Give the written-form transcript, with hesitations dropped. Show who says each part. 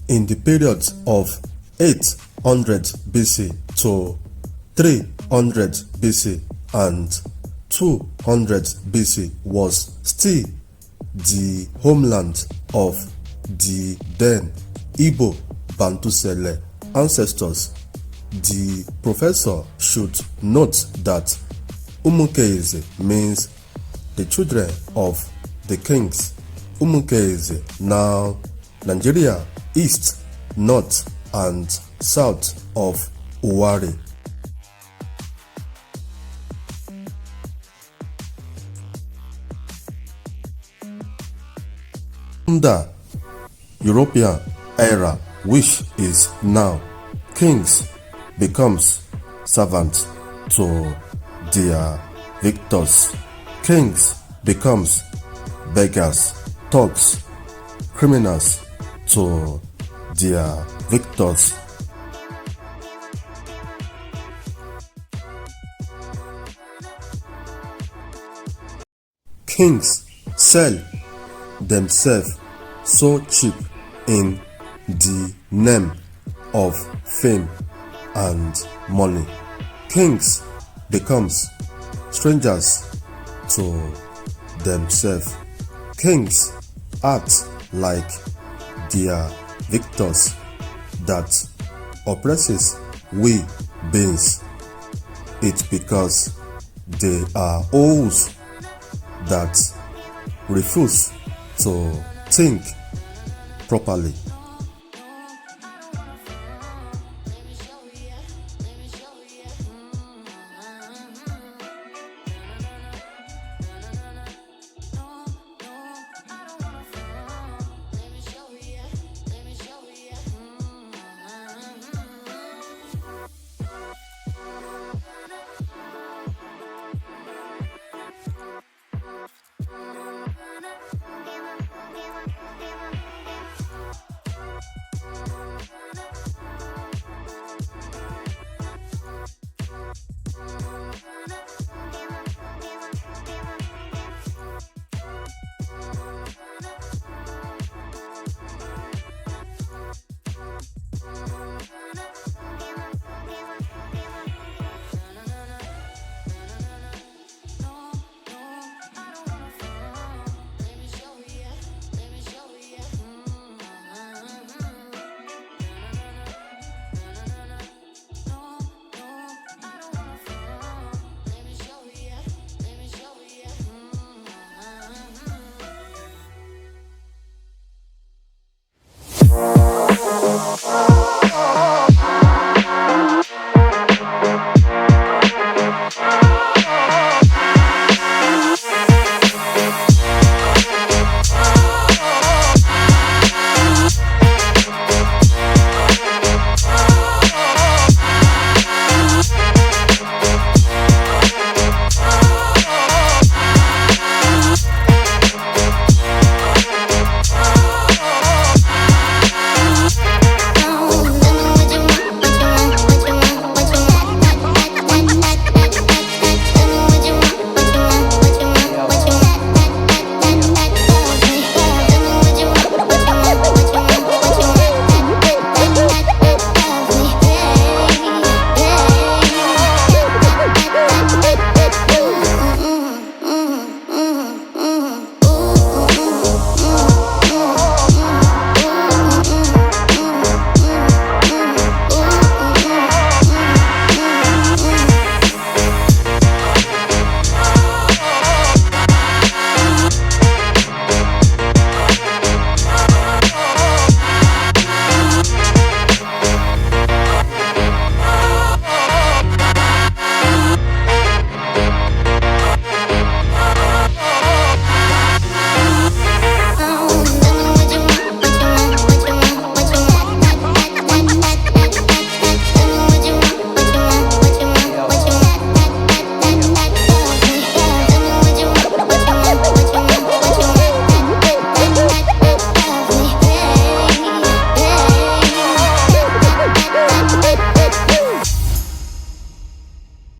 Speaker 1: In the period of 800 BC to 300 BC and 200 BC was still the homeland of the then Igbo Bantusele ancestors. The professor should note that Umunkeze means the children of the kings. Umunkeze, now Nigeria, east, north, and south of Uwari. Under European era, which is now, kings becomes servants to their victors. Kings becomes beggars, thugs, criminals to their victors. Kings sell themselves so cheap in the name of fame and money. Kings becomes strangers to themselves. Kings act like their victors that oppresses we beings. It's because they are owls that refuse to think properly.